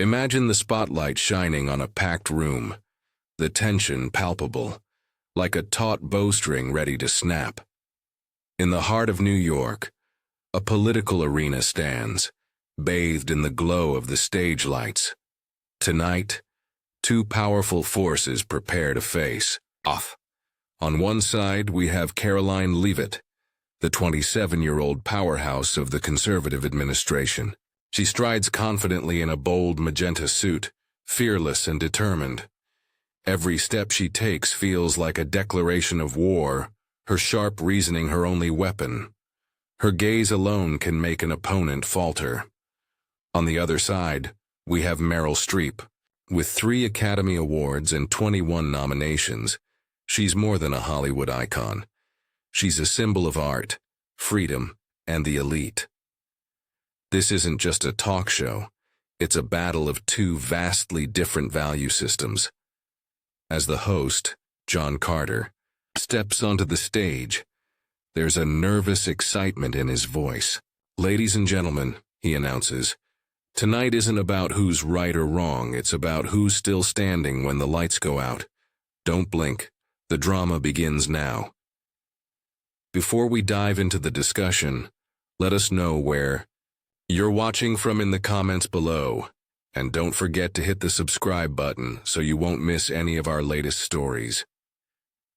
Imagine the spotlight shining on a packed room, the tension palpable, like a taut bowstring ready to snap. In the heart of New York, a political arena stands, bathed in the glow of the stage lights. Tonight, two powerful forces prepare to face off. On one side, we have Karoline Leavitt, the 27-year-old powerhouse of the conservative administration. She strides confidently in a bold magenta suit, fearless and determined. Every step she takes feels like a declaration of war, her sharp reasoning her only weapon. Her gaze alone can make an opponent falter. On the other side, we have Meryl Streep. With 3 Academy Awards and 21 nominations, she's more than a Hollywood icon. She's a symbol of art, freedom, and the elite. This isn't just a talk show. It's a battle of 2 vastly different value systems. As the host, John Carter, steps onto the stage, there's a nervous excitement in his voice. "Ladies and gentlemen," he announces, "tonight isn't about who's right or wrong, it's about who's still standing when the lights go out. Don't blink. The drama begins now." Before we dive into the discussion, let us know where you're watching from in the comments below, and don't forget to hit the subscribe button so you won't miss any of our latest stories.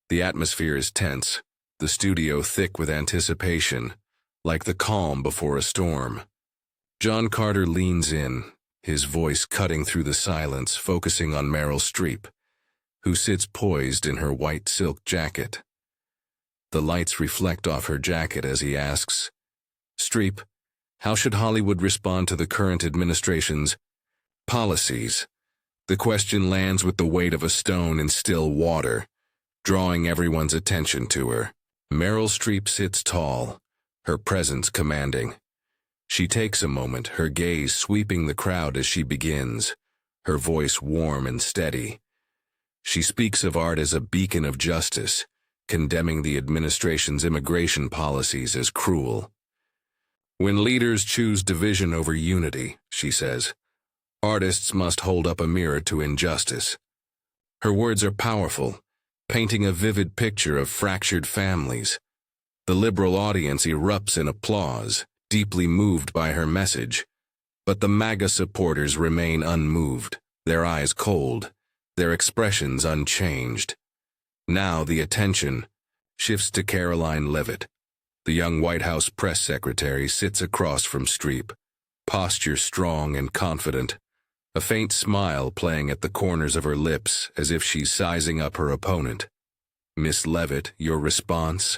The atmosphere is tense, the studio thick with anticipation, like the calm before a storm. John Carter leans in, his voice cutting through the silence, focusing on Meryl Streep, who sits poised in her white silk jacket. The lights reflect off her jacket as he asks, "Streep, how should Hollywood respond to the current administration's policies?" The question lands with the weight of a stone in still water, drawing everyone's attention to her. Meryl Streep sits tall, her presence commanding. She takes a moment, her gaze sweeping the crowd as she begins, her voice warm and steady. She speaks of art as a beacon of justice, condemning the administration's immigration policies as cruel. "When leaders choose division over unity," she says, "artists must hold up a mirror to injustice." Her words are powerful, painting a vivid picture of fractured families. The liberal audience erupts in applause, deeply moved by her message. But the MAGA supporters remain unmoved, their eyes cold, their expressions unchanged. Now the attention shifts to Karoline Leavitt. The young White House press secretary sits across from Streep, posture strong and confident, a faint smile playing at the corners of her lips as if she's sizing up her opponent. "Miss Leavitt, your response?"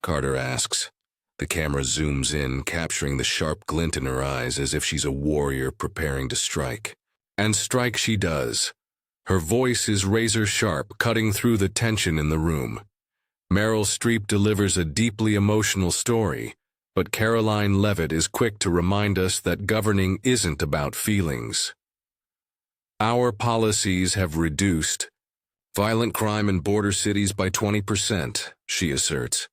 Carter asks. The camera zooms in, capturing the sharp glint in her eyes as if she's a warrior preparing to strike. And strike she does. Her voice is razor-sharp, cutting through the tension in the room. Meryl Streep delivers a deeply emotional story, but Karoline Leavitt is quick to remind us that governing isn't about feelings. "Our policies have reduced violent crime in border cities by 20%, she asserts,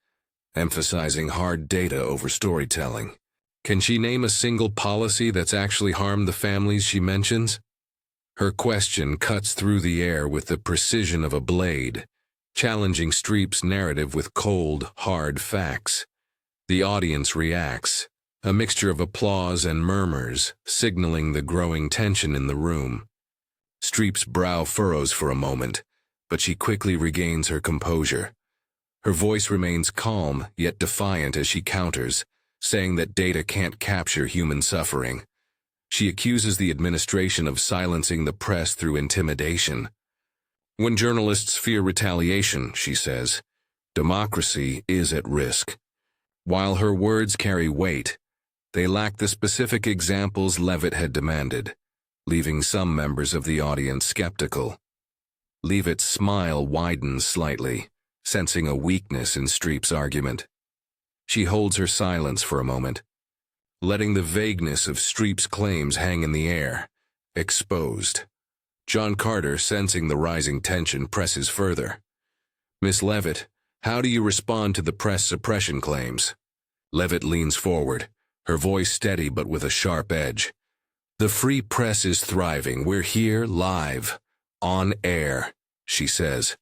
emphasizing hard data over storytelling. Can she name a single policy that's actually harmed the families she mentions? Her question cuts through the air with the precision of a blade, challenging Streep's narrative with cold, hard facts. The audience reacts, a mixture of applause and murmurs, signaling the growing tension in the room. Streep's brow furrows for a moment, but she quickly regains her composure. Her voice remains calm, yet defiant as she counters, saying that data can't capture human suffering. She accuses the administration of silencing the press through intimidation. "When journalists fear retaliation," she says, "democracy is at risk." While her words carry weight, they lack the specific examples Leavitt had demanded, leaving some members of the audience skeptical. Leavitt's smile widens slightly, sensing a weakness in Streep's argument. She holds her silence for a moment, letting the vagueness of Streep's claims hang in the air, exposed. John Carter, sensing the rising tension, presses further. "Miss Leavitt, how do you respond to the press suppression claims?" Leavitt leans forward, her voice steady but with a sharp edge. The free press is thriving. We're here, live, on air, she says.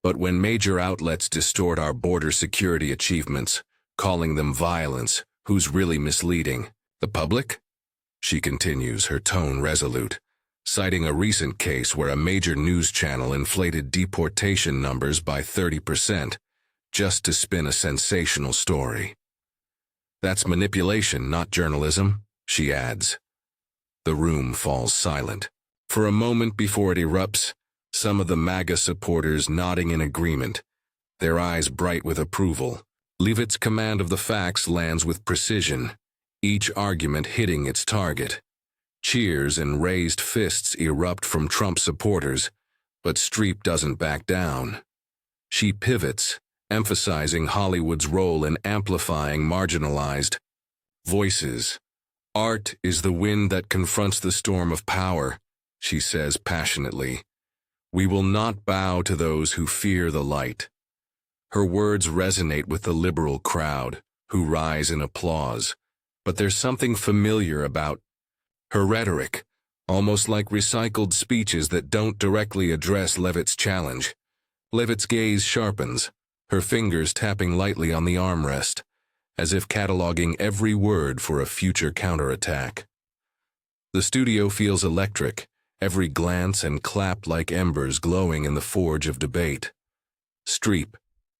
But when major outlets distort our border security achievements, calling them violence, who's really misleading? The public? She continues, her tone resolute, citing a recent case where a major news channel inflated deportation numbers by 30% just to spin a sensational story. That's manipulation, not journalism, she adds. The room falls silent. For a moment before it erupts, some of the MAGA supporters nodding in agreement, their eyes bright with approval. Leavitt's command of the facts lands with precision, each argument hitting its target. Cheers and raised fists erupt from Trump supporters, but Streep doesn't back down. She pivots, emphasizing Hollywood's role in amplifying marginalized voices. Art is the wind that confronts the storm of power, she says passionately. We will not bow to those who fear the light. Her words resonate with the liberal crowd, who rise in applause. But there's something familiar about her rhetoric, almost like recycled speeches that don't directly address Leavitt's challenge. Leavitt's gaze sharpens, her fingers tapping lightly on the armrest, as if cataloging every word for a future counterattack. The studio feels electric, every glance and clap like embers glowing in the forge of debate. Streep,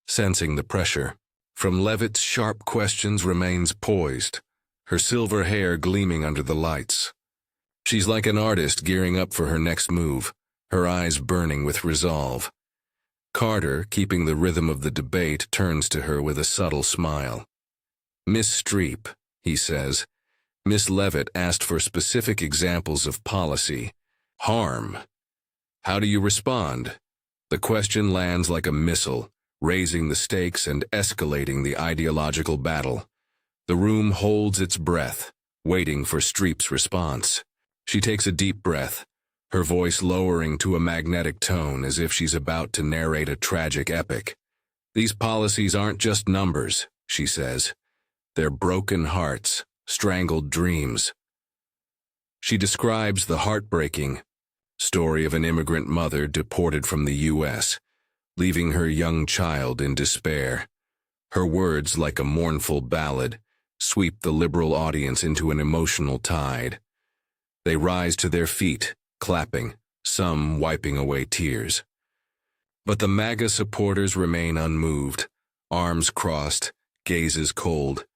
sensing the pressure from Leavitt's sharp questions, remains poised, her silver hair gleaming under the lights. She's like an artist gearing up for her next move, her eyes burning with resolve. Carter, keeping the rhythm of the debate, turns to her with a subtle smile. Miss Streep, he says, Miss Leavitt asked for specific examples of policy. Harm. How do you respond? The question lands like a missile, raising the stakes and escalating the ideological battle. The room holds its breath, waiting for Streep's response. She takes a deep breath, her voice lowering to a magnetic tone as if she's about to narrate a tragic epic. These policies aren't just numbers, she says. They're broken hearts, strangled dreams. She describes the heartbreaking story of an immigrant mother deported from the U.S., leaving her young child in despair. Her words, like a mournful ballad, sweep the liberal audience into an emotional tide. They rise to their feet, clapping, some wiping away tears. But the MAGA supporters remain unmoved, arms crossed, gazes cold.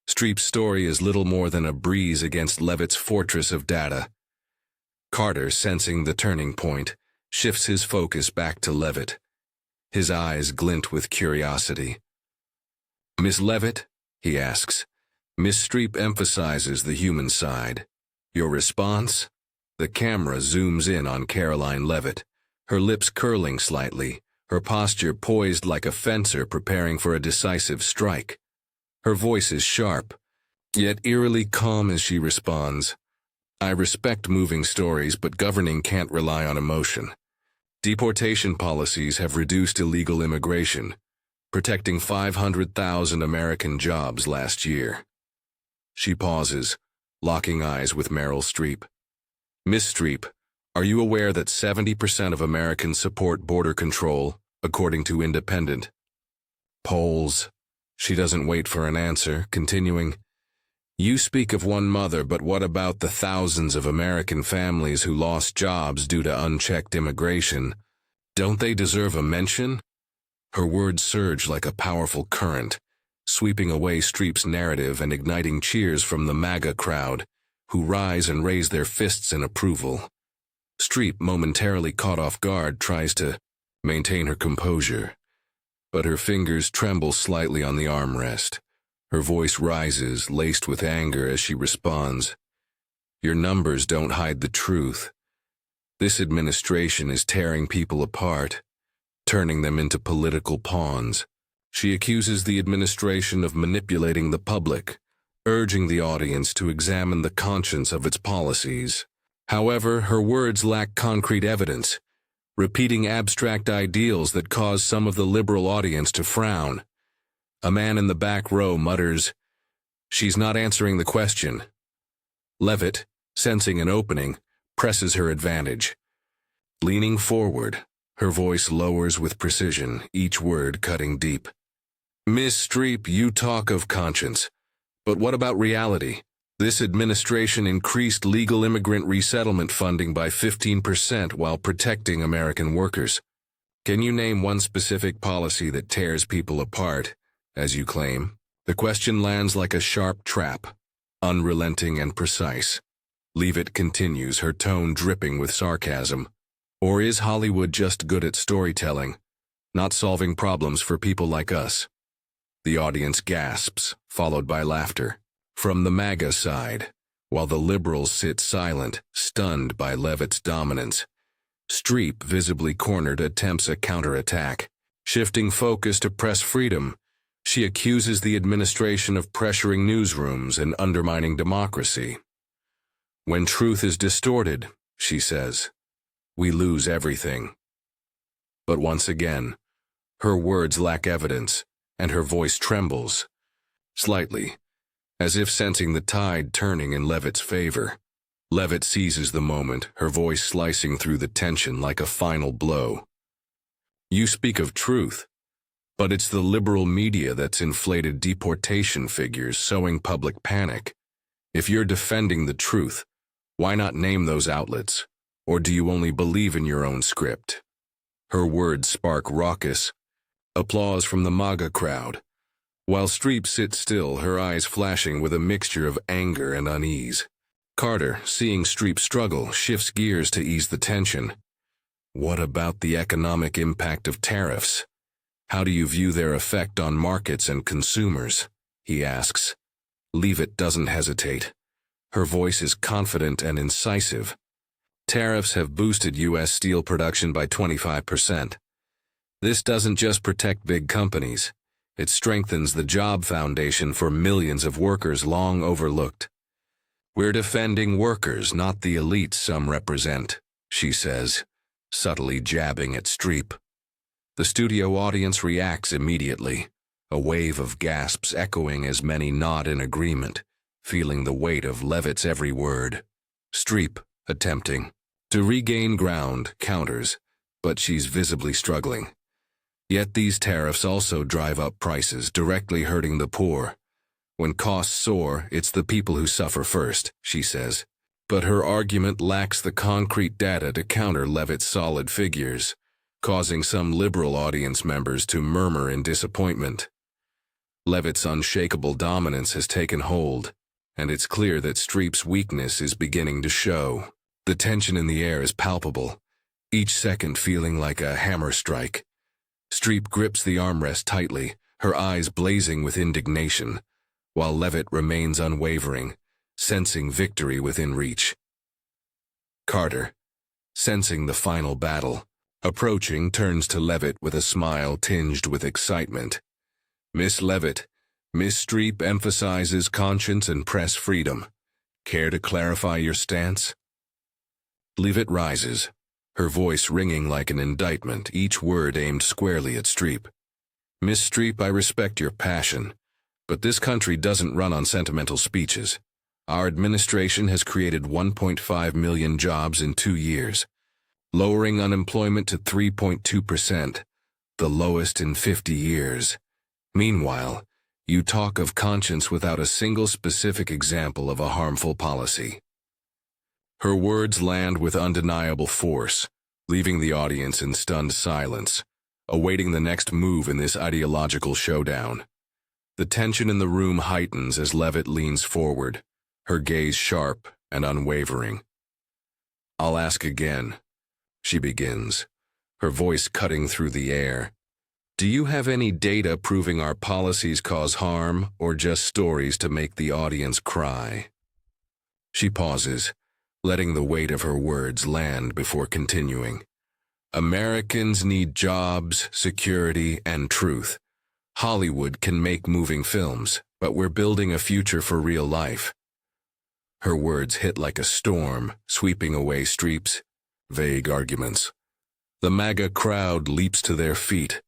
Streep's story is little more than a breeze against Leavitt's fortress of data. Carter, sensing the turning point, shifts his focus back to Leavitt. His eyes glint with curiosity. Miss Leavitt, he asks. Miss Streep emphasizes the human side. Your response? The camera zooms in on Karoline Leavitt, her lips curling slightly, her posture poised like a fencer preparing for a decisive strike. Her voice is sharp, yet eerily calm as she responds. I respect moving stories, but governing can't rely on emotion. Deportation policies have reduced illegal immigration, protecting 500,000 American jobs last year. She pauses, locking eyes with Meryl Streep. Miss Streep, are you aware that 70% of Americans support border control, according to independent polls? She doesn't wait for an answer, continuing, You speak of one mother, but what about the thousands of American families who lost jobs due to unchecked immigration? Don't they deserve a mention? Her words surge like a powerful current, sweeping away Streep's narrative and igniting cheers from the MAGA crowd, who rise and raise their fists in approval. Streep, momentarily caught off guard, tries to maintain her composure, but her fingers tremble slightly on the armrest. Her voice rises, laced with anger, as she responds, Your numbers don't hide the truth. This administration is tearing people apart, turning them into political pawns. She accuses the administration of manipulating the public, urging the audience to examine the conscience of its policies. However, her words lack concrete evidence, repeating abstract ideals that cause some of the liberal audience to frown. A man in the back row mutters, She's not answering the question. Leavitt, sensing an opening, presses her advantage. Leaning forward, her voice lowers with precision, each word cutting deep. Miss Streep, you talk of conscience. But what about reality? This administration increased legal immigrant resettlement funding by 15% while protecting American workers. Can you name one specific policy that tears people apart, as you claim? The question lands like a sharp trap, unrelenting and precise. Leavitt continues, her tone dripping with sarcasm. Or is Hollywood just good at storytelling, not solving problems for people like us? The audience gasps, followed by laughter. From the MAGA side, while the liberals sit silent, stunned by Leavitt's dominance, Streep, visibly cornered, attempts a counterattack. Shifting focus to press freedom, she accuses the administration of pressuring newsrooms and undermining democracy. When truth is distorted, she says, we lose everything. But once again, her words lack evidence, and her voice trembles, slightly, as if sensing the tide turning in Leavitt's favor. Leavitt seizes the moment, her voice slicing through the tension like a final blow. You speak of truth, but it's the liberal media that's inflated deportation figures, sowing public panic. If you're defending the truth, why not name those outlets? Or do you only believe in your own script? Her words spark raucous applause from the MAGA crowd, while Streep sits still, her eyes flashing with a mixture of anger and unease. Carter, seeing Streep struggle, shifts gears to ease the tension. What about the economic impact of tariffs? How do you view their effect on markets and consumers? He asks. Leavitt doesn't hesitate. Her voice is confident and incisive. Tariffs have boosted U.S. steel production by 25%. This doesn't just protect big companies. It strengthens the job foundation for millions of workers long overlooked. We're defending workers, not the elites some represent, she says, subtly jabbing at Streep. The studio audience reacts immediately, a wave of gasps echoing as many nod in agreement, feeling the weight of Leavitt's every word. Streep, attempting to regain ground, counters, but she's visibly struggling. Yet these tariffs also drive up prices, directly hurting the poor. When costs soar, it's the people who suffer first, she says. But her argument lacks the concrete data to counter Leavitt's solid figures, causing some liberal audience members to murmur in disappointment. Leavitt's unshakable dominance has taken hold, and it's clear that Streep's weakness is beginning to show. The tension in the air is palpable, each second feeling like a hammer strike. Streep grips the armrest tightly, her eyes blazing with indignation, while Leavitt remains unwavering, sensing victory within reach. Carter, sensing the final battle, approaching, turns to Leavitt with a smile tinged with excitement. Miss Leavitt, Miss Streep emphasizes conscience and press freedom. Care to clarify your stance? Leavitt rises, her voice ringing like an indictment, each word aimed squarely at Streep. Miss Streep, I respect your passion, but this country doesn't run on sentimental speeches. Our administration has created 1.5 million jobs in 2 years, lowering unemployment to 3.2%, the lowest in 50 years. Meanwhile, you talk of conscience without a single specific example of a harmful policy. Her words land with undeniable force, leaving the audience in stunned silence, awaiting the next move in this ideological showdown. The tension in the room heightens as Leavitt leans forward, her gaze sharp and unwavering. I'll ask again, she begins, her voice cutting through the air. Do you have any data proving our policies cause harm, or just stories to make the audience cry? She pauses, letting the weight of her words land before continuing. Americans need jobs, security, and truth. Hollywood can make moving films, but we're building a future for real life. Her words hit like a storm, sweeping away Streep's vague arguments. The MAGA crowd leaps to their feet,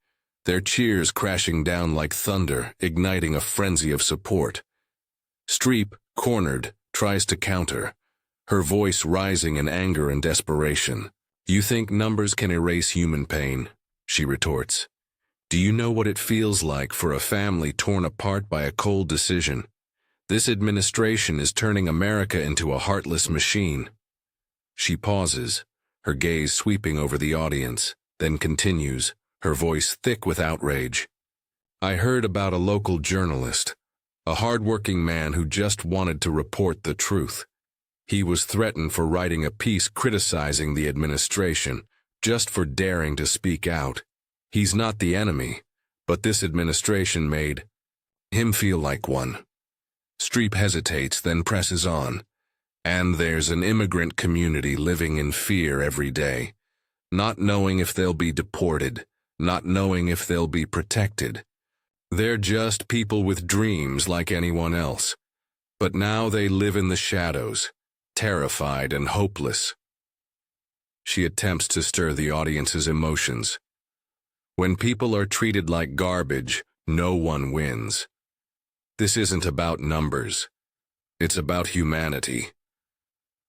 their cheers crashing down like thunder, igniting a frenzy of support. Streep, cornered, tries to counter, her voice rising in anger and desperation. "You think numbers can erase human pain?" she retorts. "Do you know what it feels like for a family torn apart by a cold decision? This administration is turning America into a heartless machine." She pauses, her gaze sweeping over the audience, then continues, her voice thick with outrage. "I heard about a local journalist, a hard-working man who just wanted to report the truth. He was threatened for writing a piece criticizing the administration, just for daring to speak out. He's not the enemy, but this administration made him feel like one." Streep hesitates, then presses on. "And there's an immigrant community living in fear every day, not knowing if they'll be deported, not knowing if they'll be protected. They're just people with dreams like anyone else. But now they live in the shadows, terrified and hopeless." She attempts to stir the audience's emotions. "When people are treated like garbage, no one wins. This isn't about numbers. It's about humanity.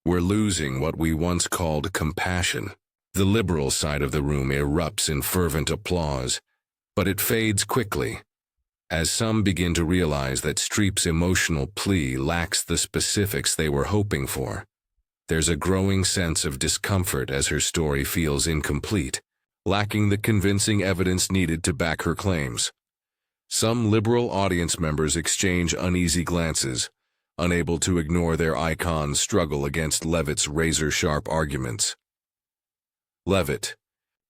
We're losing what we once called compassion." The liberal side of the room erupts in fervent applause, but it fades quickly, as some begin to realize that Streep's emotional plea lacks the specifics they were hoping for. There's a growing sense of discomfort as her story feels incomplete, lacking the convincing evidence needed to back her claims. Some liberal audience members exchange uneasy glances, unable to ignore their icon's struggle against Leavitt's razor-sharp arguments. Leavitt,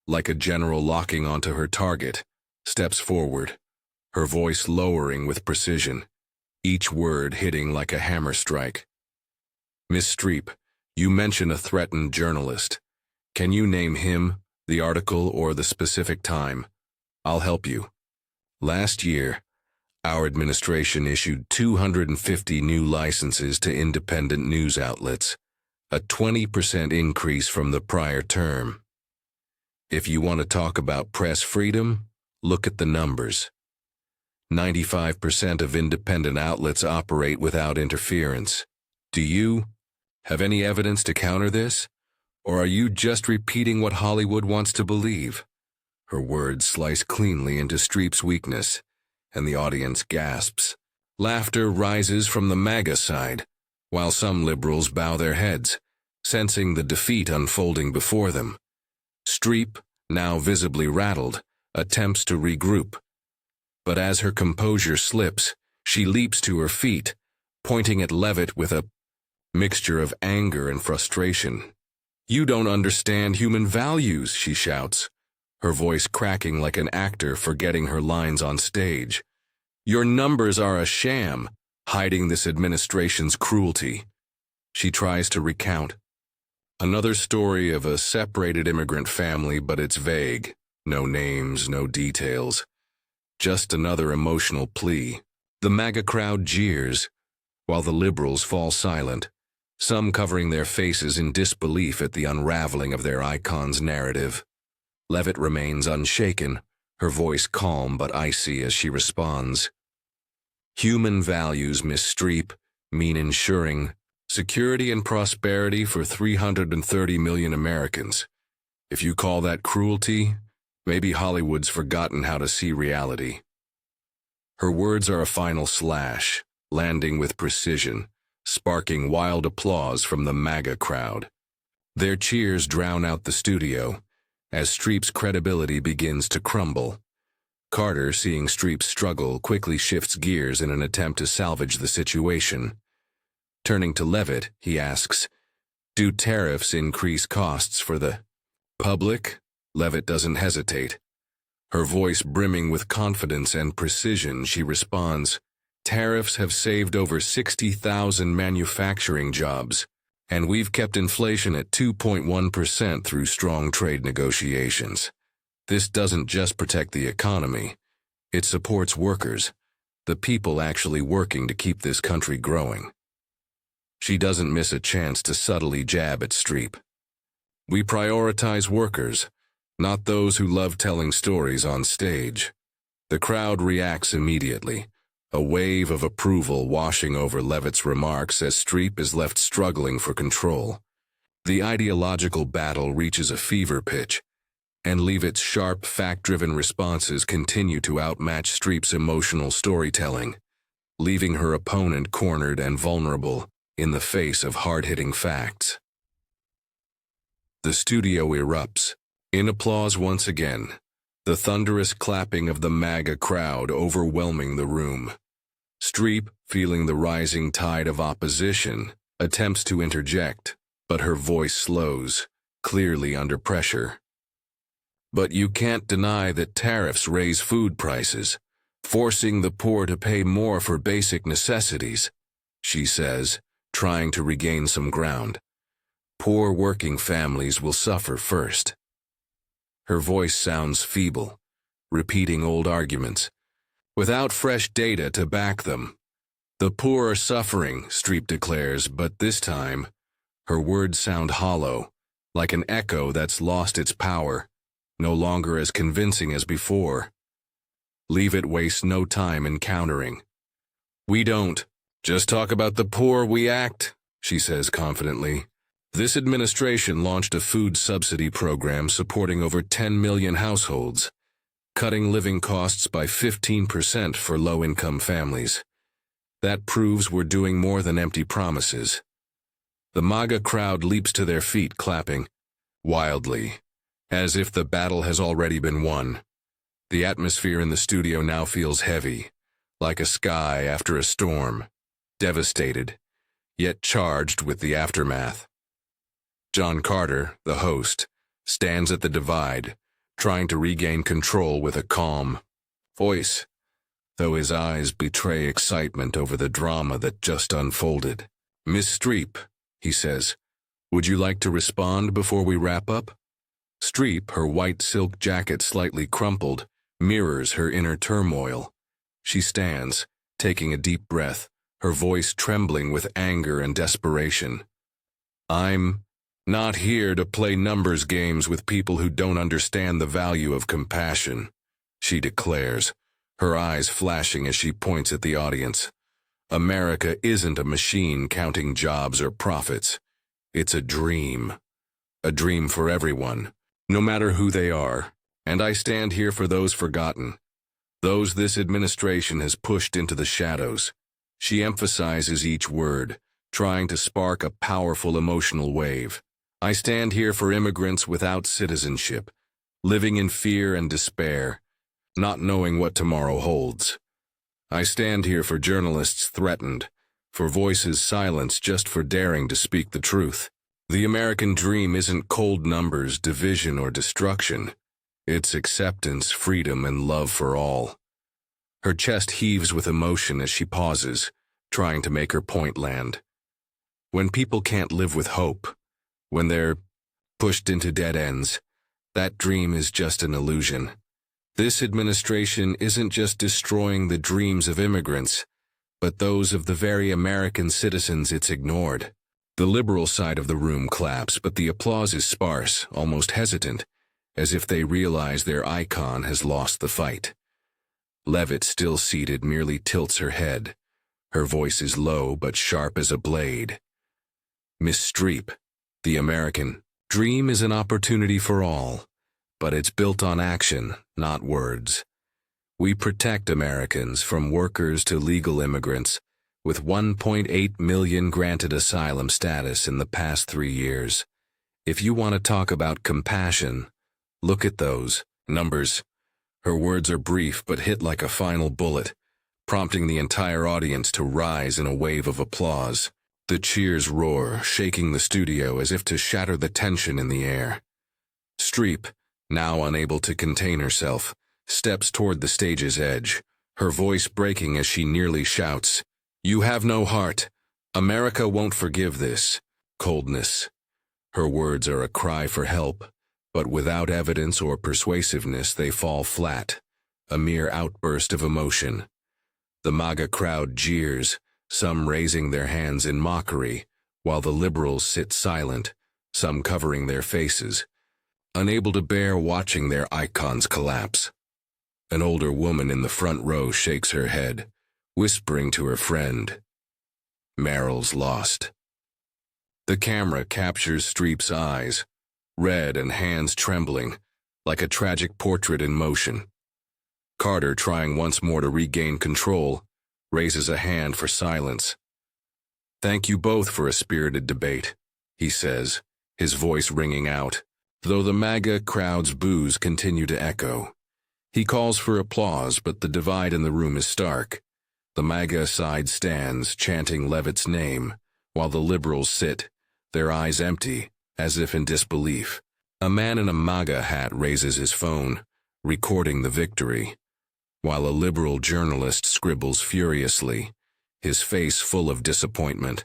like a general locking onto her target, steps forward, her voice lowering with precision, each word hitting like a hammer strike. "Miss Streep, you mention a threatened journalist. Can you name him, the article, or the specific time? I'll help you. Last year, our administration issued 250 new licenses to independent news outlets, a 20% increase from the prior term. If you want to talk about press freedom, look at the numbers. 95% of independent outlets operate without interference. Do you have any evidence to counter this? Or are you just repeating what Hollywood wants to believe?" Her words slice cleanly into Streep's weakness, and the audience gasps. Laughter rises from the MAGA side, while some liberals bow their heads, sensing the defeat unfolding before them. Streep, now visibly rattled, attempts to regroup. But as her composure slips, she leaps to her feet, pointing at Leavitt with a mixture of anger and frustration. "You don't understand human values," she shouts, her voice cracking like an actor forgetting her lines on stage. "Your numbers are a sham, hiding this administration's cruelty." She tries to recount another story of a separated immigrant family, but it's vague. No names, no details. Just another emotional plea. The MAGA crowd jeers, while the liberals fall silent, some covering their faces in disbelief at the unraveling of their icon's narrative. Leavitt remains unshaken, her voice calm but icy as she responds. "Human values, Miss Streep, mean ensuring security and prosperity for 330 million Americans. If you call that cruelty, maybe Hollywood's forgotten how to see reality." Her words are a final slash, landing with precision, sparking wild applause from the MAGA crowd. Their cheers drown out the studio, as Streep's credibility begins to crumble. Carter, seeing Streep struggle, quickly shifts gears in an attempt to salvage the situation. Turning to Leavitt, he asks, "Do tariffs increase costs for the public?" Leavitt doesn't hesitate. Her voice brimming with confidence and precision, she responds, "Tariffs have saved over 60,000 manufacturing jobs, and we've kept inflation at 2.1% through strong trade negotiations. This doesn't just protect the economy, it supports workers, the people actually working to keep this country growing." She doesn't miss a chance to subtly jab at Streep. "We prioritize workers, not those who love telling stories on stage." The crowd reacts immediately, a wave of approval washing over Leavitt's remarks as Streep is left struggling for control. The ideological battle reaches a fever pitch, and Leavitt's sharp, fact-driven responses continue to outmatch Streep's emotional storytelling, leaving her opponent cornered and vulnerable in the face of hard-hitting facts. The studio erupts, in applause once again, the thunderous clapping of the MAGA crowd overwhelming the room. Streep, feeling the rising tide of opposition, attempts to interject, but her voice slows, clearly under pressure. But you can't deny that tariffs raise food prices, forcing the poor to pay more for basic necessities, she says, trying to regain some ground. Poor working families will suffer first. Her voice sounds feeble, repeating old arguments, without fresh data to back them. The poor are suffering, Streep declares, but this time, her words sound hollow, like an echo that's lost its power, no longer as convincing as before. Leavitt wastes no time in countering. We don't just talk about the poor, we act, she says confidently. This administration launched a food subsidy program supporting over 10 million households, cutting living costs by 15% for low-income families. That proves we're doing more than empty promises. The MAGA crowd leaps to their feet, clapping wildly, as if the battle has already been won. The atmosphere in the studio now feels heavy, like a sky after a storm, devastated, yet charged with the aftermath. John Carter, the host, stands at the divide, trying to regain control with a calm voice, though his eyes betray excitement over the drama that just unfolded. Miss Streep, he says, would you like to respond before we wrap up? Streep, her white silk jacket slightly crumpled, mirrors her inner turmoil. She stands, taking a deep breath, her voice trembling with anger and desperation. I'm not here to play numbers games with people who don't understand the value of compassion, she declares, her eyes flashing as she points at the audience. America isn't a machine counting jobs or profits. It's a dream for everyone, no matter who they are, and I stand here for those forgotten, those this administration has pushed into the shadows. She emphasizes each word, trying to spark a powerful emotional wave. I stand here for immigrants without citizenship, living in fear and despair, not knowing what tomorrow holds. I stand here for journalists threatened, for voices silenced just for daring to speak the truth. The American dream isn't cold numbers, division, or destruction. It's acceptance, freedom, and love for all. Her chest heaves with emotion as she pauses, trying to make her point land. When people can't live with hope, when they're pushed into dead ends, that dream is just an illusion. This administration isn't just destroying the dreams of immigrants, but those of the very American citizens it's ignored. The liberal side of the room claps, but the applause is sparse, almost hesitant, as if they realize their icon has lost the fight. Leavitt, still seated, merely tilts her head. Her voice is low but sharp as a blade. Miss Streep, the American dream is an opportunity for all, but it's built on action, not words. We protect Americans, from workers to legal immigrants, with 1.8 million granted asylum status in the past 3 years. If you want to talk about compassion, look at those numbers. Her words are brief but hit like a final bullet, prompting the entire audience to rise in a wave of applause. The cheers roar, shaking the studio as if to shatter the tension in the air. Streep, now unable to contain herself, steps toward the stage's edge, her voice breaking as she nearly shouts, "You have no heart. America won't forgive this coldness." Her words are a cry for help, but without evidence or persuasiveness they fall flat, a mere outburst of emotion. The MAGA crowd jeers, some raising their hands in mockery, while the liberals sit silent, some covering their faces, unable to bear watching their icons collapse. An older woman in the front row shakes her head, whispering to her friend, "Meryl's lost." The camera captures Streep's eyes, red and hands trembling, like a tragic portrait in motion. Carter, trying once more to regain control, raises a hand for silence. "Thank you both for a spirited debate," he says, his voice ringing out, though the MAGA crowd's boos continue to echo. He calls for applause, but the divide in the room is stark. The MAGA side stands, chanting Leavitt's name, while the liberals sit, their eyes empty, as if in disbelief. A man in a MAGA hat raises his phone, recording the victory, while a liberal journalist scribbles furiously, his face full of disappointment.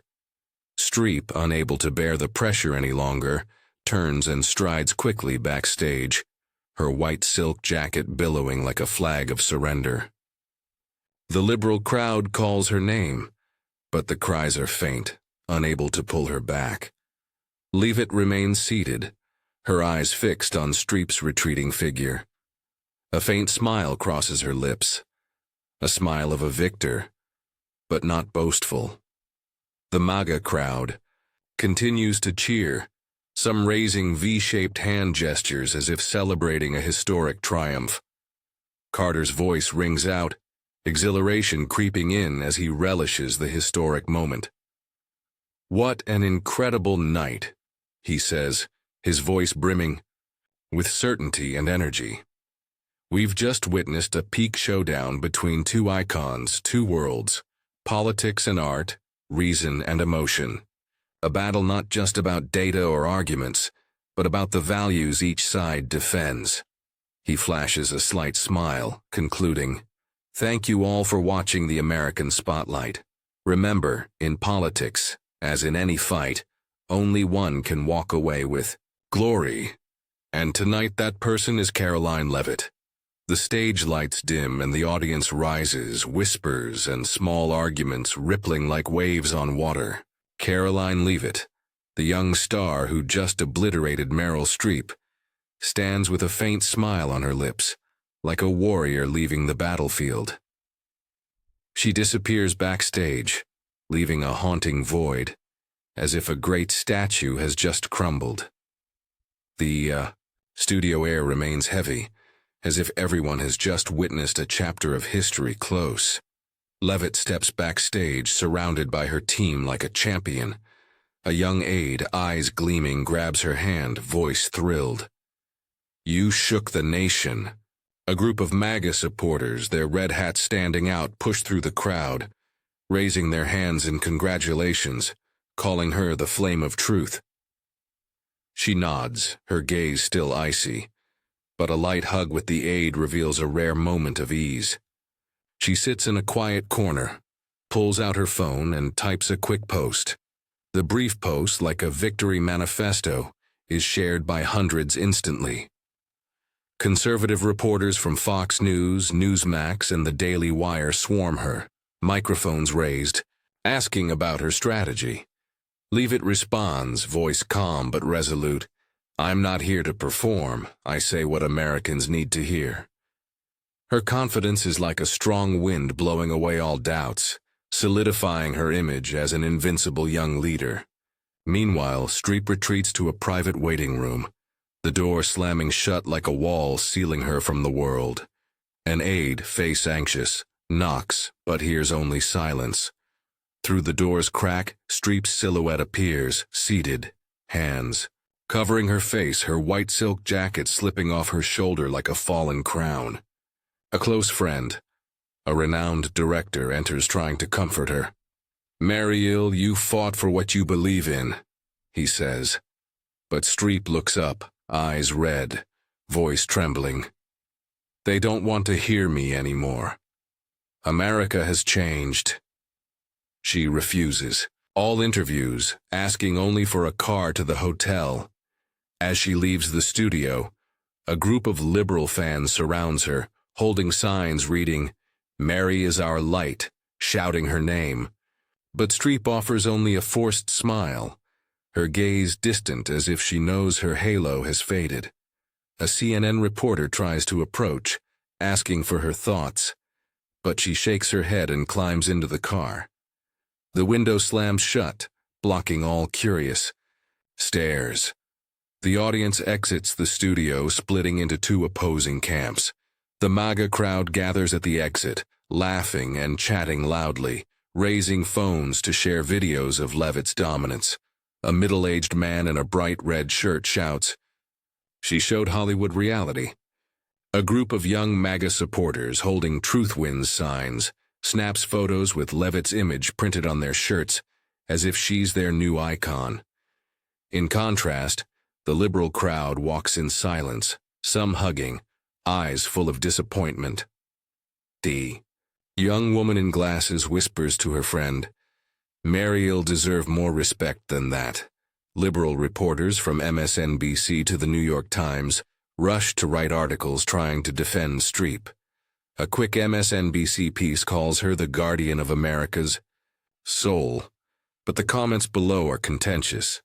Streep, unable to bear the pressure any longer, turns and strides quickly backstage, her white silk jacket billowing like a flag of surrender. The liberal crowd calls her name, but the cries are faint, unable to pull her back. Leavitt remains seated, her eyes fixed on Streep's retreating figure. A faint smile crosses her lips, a smile of a victor, but not boastful. The MAGA crowd continues to cheer, some raising V-shaped hand gestures as if celebrating a historic triumph. Carter's voice rings out, exhilaration creeping in as he relishes the historic moment. "What an incredible night," he says, his voice brimming with certainty and energy. "We've just witnessed a peak showdown between two icons, two worlds, politics and art, reason and emotion. A battle not just about data or arguments, but about the values each side defends." He flashes a slight smile, concluding, "Thank you all for watching the American Spotlight. Remember, in politics, as in any fight, only one can walk away with glory. And tonight that person is Karoline Leavitt." The stage lights dim and the audience rises, whispers and small arguments rippling like waves on water. Karoline Leavitt, the young star who just obliterated Meryl Streep, stands with a faint smile on her lips, like a warrior leaving the battlefield. She disappears backstage, leaving a haunting void, as if a great statue has just crumbled. The studio air remains heavy, as if everyone has just witnessed a chapter of history close. Leavitt steps backstage, surrounded by her team like a champion. A young aide, eyes gleaming, grabs her hand, voice thrilled. "You shook the nation." A group of MAGA supporters, their red hats standing out, push through the crowd, raising their hands in congratulations, calling her the flame of truth. She nods, her gaze still icy, but a light hug with the aide reveals a rare moment of ease. She sits in a quiet corner, pulls out her phone and types a quick post. The brief post, like a victory manifesto, is shared by hundreds instantly. Conservative reporters from Fox News, Newsmax, and the Daily Wire swarm her, microphones raised, asking about her strategy. Leavitt responds, voice calm but resolute, "I'm not here to perform, I say what Americans need to hear." Her confidence is like a strong wind blowing away all doubts, solidifying her image as an invincible young leader. Meanwhile, Streep retreats to a private waiting room, the door slamming shut like a wall sealing her from the world. An aide, face anxious, knocks, but hears only silence. Through the door's crack, Streep's silhouette appears, seated, hands covering her face, her white silk jacket slipping off her shoulder like a fallen crown. A close friend, a renowned director, enters trying to comfort her. "Meryl, you fought for what you believe in," he says. But Streep looks up, eyes red, voice trembling. "They don't want to hear me anymore. America has changed." She refuses. All interviews, asking only for a car to the hotel. As she leaves the studio, a group of liberal fans surrounds her, holding signs reading, "Mary is our light," shouting her name. But Streep offers only a forced smile, her gaze distant as if she knows her halo has faded. A CNN reporter tries to approach, asking for her thoughts, but she shakes her head and climbs into the car. The window slams shut, blocking all curious stares. The audience exits the studio, splitting into two opposing camps. The MAGA crowd gathers at the exit, laughing and chatting loudly, raising phones to share videos of Leavitt's dominance. A middle-aged man in a bright red shirt shouts, "She showed Hollywood reality." A group of young MAGA supporters holding Truth Wins signs snaps photos with Leavitt's image printed on their shirts, as if she's their new icon. In contrast, the liberal crowd walks in silence, some hugging, eyes full of disappointment. The young woman in glasses whispers to her friend, "Mary'll deserve more respect than that." Liberal reporters from MSNBC to the New York Times rush to write articles trying to defend Streep. A quick MSNBC piece calls her the guardian of America's soul, but the comments below are contentious,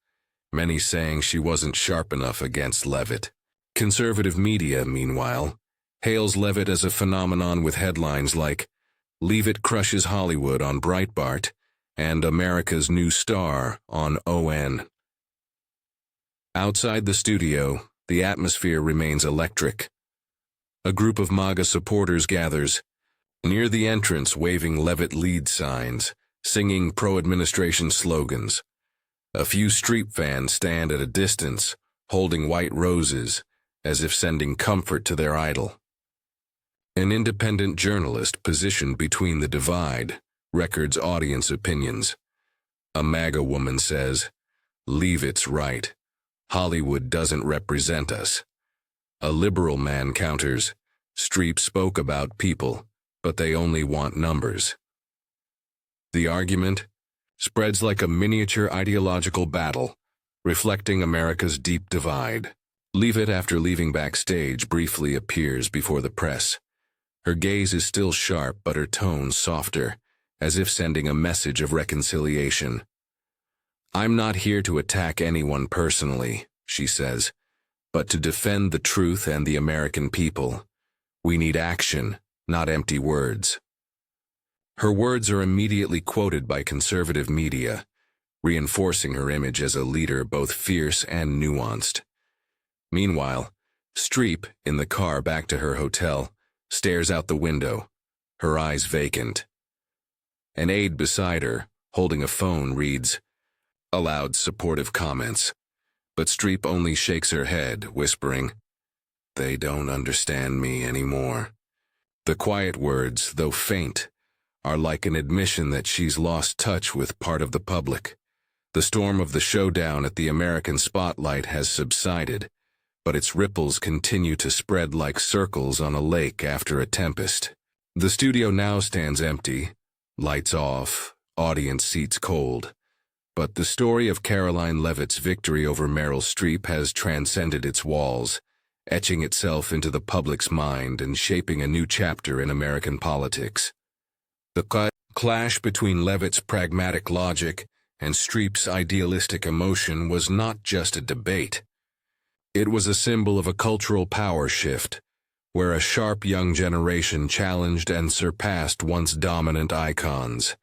many saying she wasn't sharp enough against Leavitt. Conservative media, meanwhile, hails Leavitt as a phenomenon with headlines like, "Leavitt crushes Hollywood" on Breitbart, and "America's New Star" on ON. Outside the studio, the atmosphere remains electric. A group of MAGA supporters gathers near the entrance, waving Leavitt lead signs, singing pro-administration slogans. A few Streep fans stand at a distance, holding white roses, as if sending comfort to their idol. An independent journalist positioned between the divide records audience opinions. A MAGA woman says, "Leavitt's right. Hollywood doesn't represent us." A liberal man counters, "Streep spoke about people, but they only want numbers." The argument spreads like a miniature ideological battle, reflecting America's deep divide. Leavitt, after leaving backstage, briefly appears before the press. Her gaze is still sharp, but her tone softer, as if sending a message of reconciliation. "I'm not here to attack anyone personally," she says, "but to defend the truth and the American people. We need action, not empty words." Her words are immediately quoted by conservative media, reinforcing her image as a leader both fierce and nuanced. Meanwhile, Streep, in the car back to her hotel, stares out the window, her eyes vacant. An aide beside her, holding a phone, reads aloud supportive comments, but Streep only shakes her head, whispering, "They don't understand me anymore." The quiet words, though faint, are like an admission that she's lost touch with part of the public. The storm of the showdown at the American spotlight has subsided, but its ripples continue to spread like circles on a lake after a tempest. The studio now stands empty, lights off, audience seats cold. But the story of Karoline Leavitt's victory over Meryl Streep has transcended its walls, etching itself into the public's mind and shaping a new chapter in American politics. The clash between Leavitt's pragmatic logic and Streep's idealistic emotion was not just a debate. It was a symbol of a cultural power shift, where a sharp young generation challenged and surpassed once dominant icons.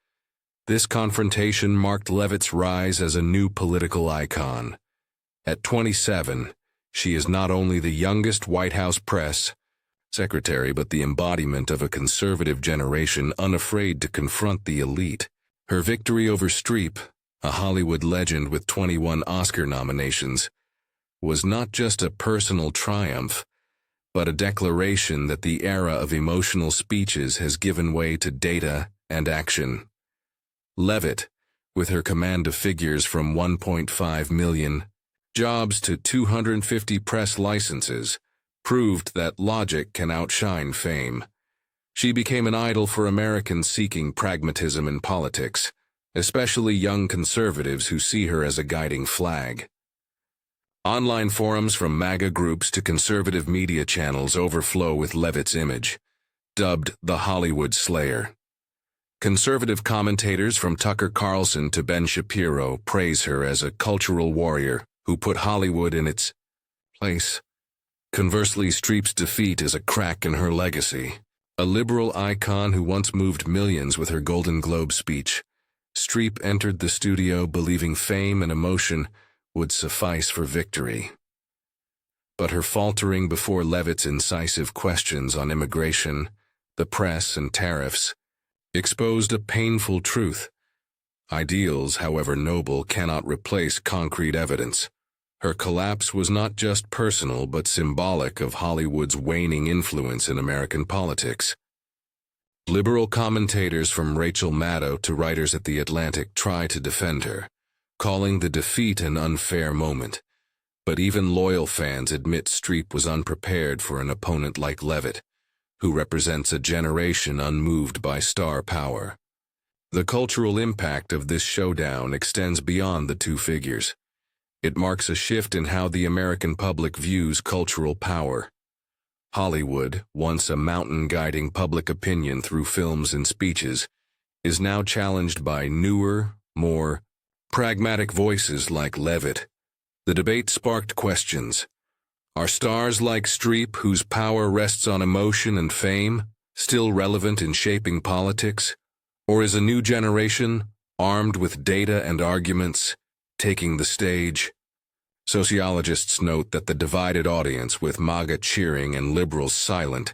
This confrontation marked Leavitt's rise as a new political icon. At 27, she is not only the youngest White House press secretary, but the embodiment of a conservative generation unafraid to confront the elite. Her victory over Streep, a Hollywood legend with 21 Oscar nominations, was not just a personal triumph, but a declaration that the era of emotional speeches has given way to data and action. Leavitt, with her command of figures from 1.5 million jobs to 250 press licenses, proved that logic can outshine fame. She became an idol for Americans seeking pragmatism in politics, especially young conservatives who see her as a guiding flag. Online forums from MAGA groups to conservative media channels overflow with Leavitt's image, dubbed the Hollywood Slayer. Conservative commentators from Tucker Carlson to Ben Shapiro praise her as a cultural warrior who put Hollywood in its place. Conversely, Streep's defeat is a crack in her legacy. A liberal icon who once moved millions with her Golden Globe speech, Streep entered the studio believing fame and emotion would suffice for victory. But her faltering before Leavitt's incisive questions on immigration, the press, and tariffs exposed a painful truth. Ideals, however noble, cannot replace concrete evidence. Her collapse was not just personal but symbolic of Hollywood's waning influence in American politics. Liberal commentators from Rachel Maddow to writers at The Atlantic try to defend her, calling the defeat an unfair moment. But even loyal fans admit Streep was unprepared for an opponent like Leavitt, who represents a generation unmoved by star power. The cultural impact of this showdown extends beyond the two figures. It marks a shift in how the American public views cultural power. Hollywood, once a mountain guiding public opinion through films and speeches, is now challenged by newer, more pragmatic voices like Leavitt. The debate sparked questions. Are stars like Streep, whose power rests on emotion and fame, still relevant in shaping politics? Or is a new generation, armed with data and arguments, taking the stage? Sociologists note that the divided audience, with MAGA cheering and liberals silent,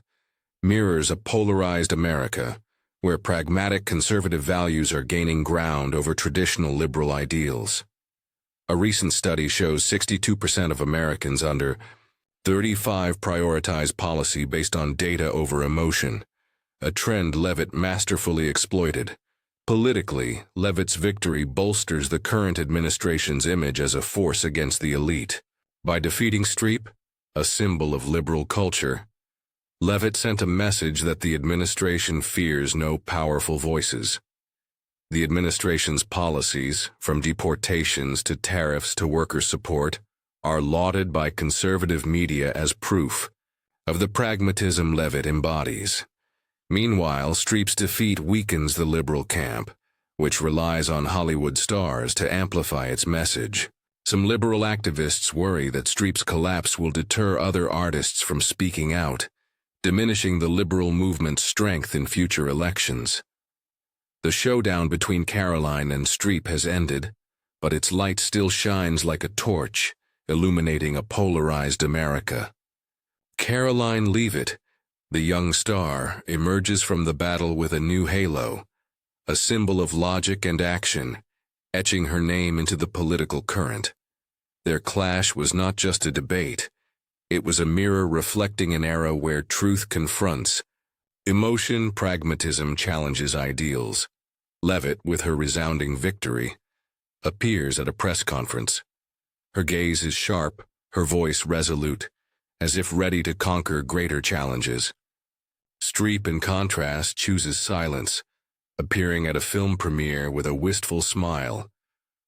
mirrors a polarized America, where pragmatic conservative values are gaining ground over traditional liberal ideals. A recent study shows 62% of Americans under 35 prioritize policy based on data over emotion, a trend Leavitt masterfully exploited. Politically, Leavitt's victory bolsters the current administration's image as a force against the elite. By defeating Streep, a symbol of liberal culture, Leavitt sent a message that the administration fears no powerful voices. The administration's policies, from deportations to tariffs to worker support, are lauded by conservative media as proof of the pragmatism Leavitt embodies. Meanwhile, Streep's defeat weakens the liberal camp, which relies on Hollywood stars to amplify its message. Some liberal activists worry that Streep's collapse will deter other artists from speaking out, diminishing the liberal movement's strength in future elections. The showdown between Karoline and Streep has ended, but its light still shines like a torch, illuminating a polarized America. Karoline Leavitt, the young star, emerges from the battle with a new halo, a symbol of logic and action, etching her name into the political current. Their clash was not just a debate. It was a mirror reflecting an era where truth confronts, emotion, pragmatism challenges ideals. Leavitt, with her resounding victory, appears at a press conference. Her gaze is sharp, her voice resolute, as if ready to conquer greater challenges. Streep, in contrast, chooses silence, appearing at a film premiere with a wistful smile,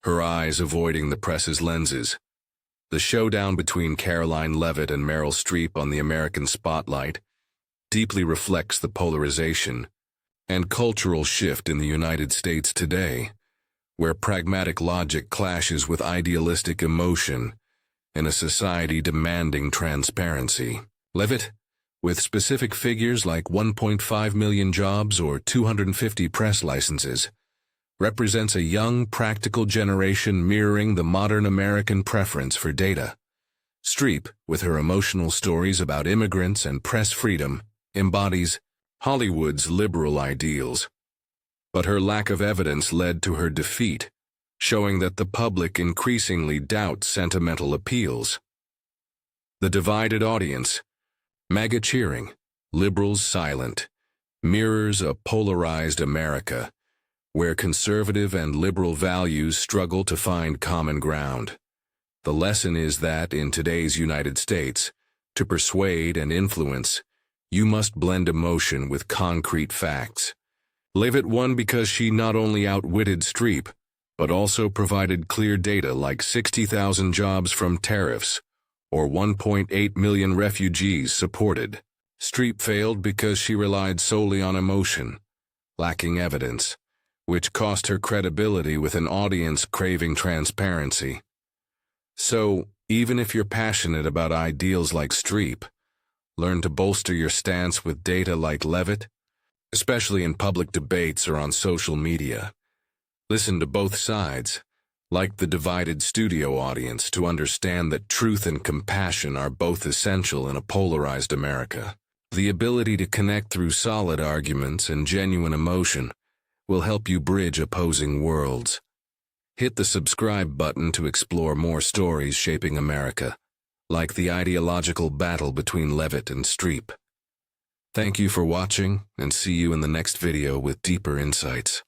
her eyes avoiding the press's lenses. The showdown between Karoline Leavitt and Meryl Streep on the American spotlight deeply reflects the polarization and cultural shift in the United States today, where pragmatic logic clashes with idealistic emotion in a society demanding transparency. Leavitt, with specific figures like 1.5 million jobs or 250 press licenses, represents a young, practical generation mirroring the modern American preference for data. Streep, with her emotional stories about immigrants and press freedom, embodies Hollywood's liberal ideals. But her lack of evidence led to her defeat, showing that the public increasingly doubts sentimental appeals. The divided audience, MAGA cheering, liberals silent, mirrors a polarized America, where conservative and liberal values struggle to find common ground. The lesson is that in today's United States, to persuade and influence, you must blend emotion with concrete facts. Leavitt won because she not only outwitted Streep, but also provided clear data like 60,000 jobs from tariffs, or 1.8 million refugees supported. Streep failed because she relied solely on emotion, lacking evidence, which cost her credibility with an audience craving transparency. So, even if you're passionate about ideals like Streep, Learn to bolster your stance with data like Leavitt, especially in public debates or on social media. Listen to both sides, like the divided studio audience, to understand that truth and compassion are both essential in a polarized America. The ability to connect through solid arguments and genuine emotion will help you bridge opposing worlds. Hit the subscribe button to explore more stories shaping America, like the ideological battle between Leavitt and Streep. Thank you for watching, and see you in the next video with deeper insights.